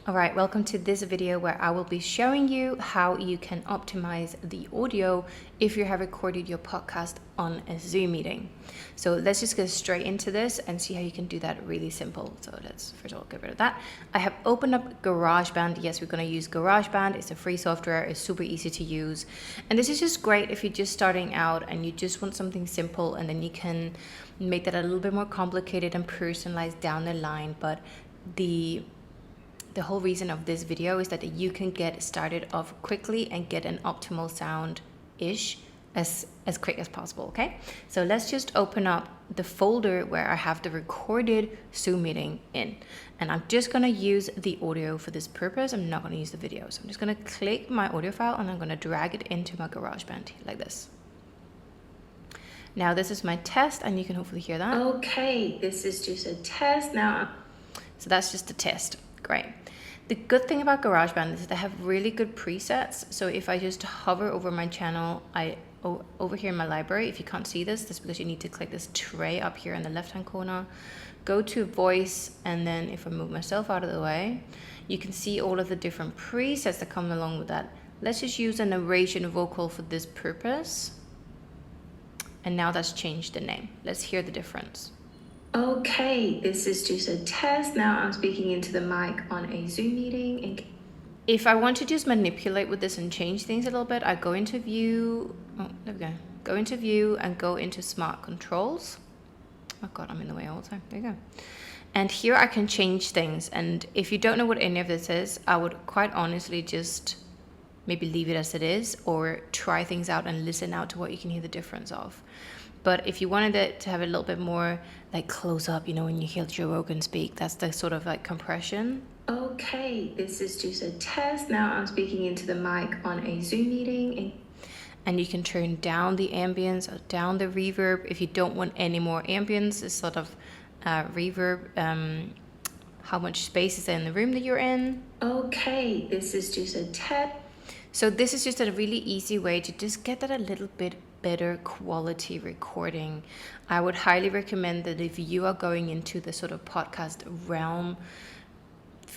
All right, welcome to this video where I will be showing you how you can optimize the audio if you have recorded your podcast on a Zoom meeting. So let's just get straight into this and see how you can do that really simple. So let's first of all get rid of that. I have opened up Garageband. Yes, we're going to use Garageband. It's a free software. It's super easy to use. And this is just great if you're just starting out and you just want something simple, and then you can make that a little bit more complicated and personalized down the line. But the whole reason of this video is that you can get started off quickly and get an optimal sound-ish as quick as possible, okay? So let's just open up the folder where I have the recorded Zoom meeting in. And I'm just gonna use the audio for this purpose. I'm not gonna use the video. So I'm just gonna click my audio file and I'm gonna drag it into my GarageBand like this. Now this is my test and you can hopefully hear that. Okay, this is just a test now. So that's just a test. Great. The good thing about GarageBand is they have really good presets. So if I just hover over my channel, over here in my library, if you can't see this, that's because you need to click this tray up here in the left-hand corner, go to voice, and then if I move myself out of the way, you can see all of the different presets that come along with that. Let's just use a narration vocal for this purpose. And now that's changed the name. Let's hear the difference. Okay, this is just a test. Now I'm speaking into the mic on a Zoom meeting. If I want to just manipulate with this and change things a little bit, I go into view. Oh, there we go. Go into view and go into smart controls. Oh God, I'm in the way all the time. There you go. And here I can change things. And if you don't know what any of this is, I would quite honestly just maybe leave it as it is or try things out and listen out to what you can hear the difference of. But if you wanted it to have a little bit more like close up, you know, when you hear Joe Rogan speak, that's the sort of like compression. Okay, this is just a test. Now I'm speaking into the mic on a Zoom meeting. And you can turn down the ambience or down the reverb. If you don't want any more ambience, it's sort of reverb, how much space is there in the room that you're in. Okay, this is just a test. So this is just a really easy way to just get that a little bit better quality recording. I would highly recommend that if you are going into the sort of podcast realm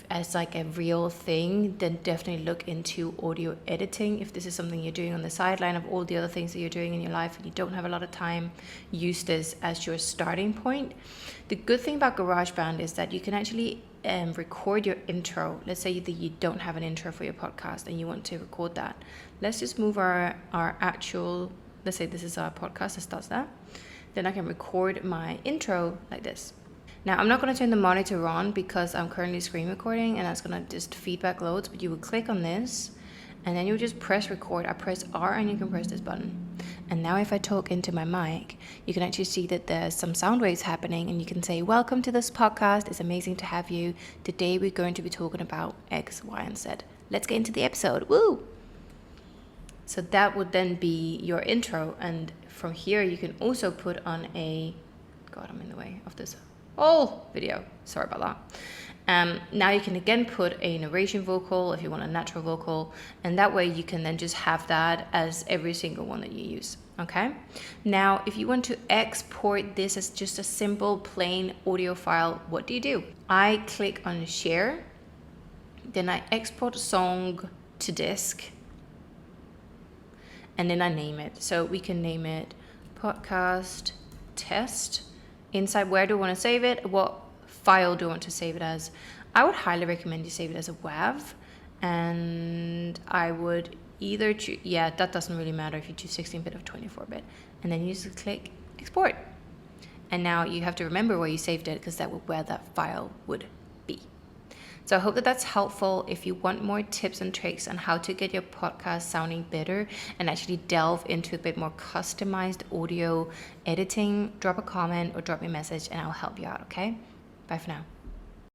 as like a real thing, then definitely look into audio editing. If this is something you're doing on the sideline of all the other things that you're doing in your life and you don't have a lot of time, use this as your starting point. The good thing about GarageBand is that you can actually record your intro. Let's say that you don't have an intro for your podcast and you want to record that. Let's just move our actual, let's say this is our podcast, it starts there. Then I can record my intro like this. Now I'm not going to turn the monitor on because I'm currently screen recording and that's going to just feedback loads, but you would click on this and then you would just press record. I press R and you can press this button. And now if I talk into my mic, you can actually see that there's some sound waves happening and you can say, welcome to this podcast. It's amazing to have you. Today we're going to be talking about X, Y, and Z. Let's get into the episode. Woo! So that would then be your intro. And from here, you can also put on a, God, I'm in the way of this whole video. Sorry about that. Now you can again put a narration vocal if you want a natural vocal, and that way you can then just have that as every single one that you use. Okay. Now, if you want to export this as just a simple plain audio file, what do? I click on share, then I export song to disk, and then I name it. So we can name it podcast test. Inside, where do I want to save it? What file do I want to save it as? I would highly recommend you save it as a WAV, and I would either choose, yeah, that doesn't really matter if you choose 16-bit or 24-bit, and then you just click export. And now you have to remember where you saved it because that would where that file would be. So I hope that that's helpful. If you want more tips and tricks on how to get your podcast sounding better and actually delve into a bit more customized audio editing, drop a comment or drop me a message and I'll help you out, okay? Bye for now.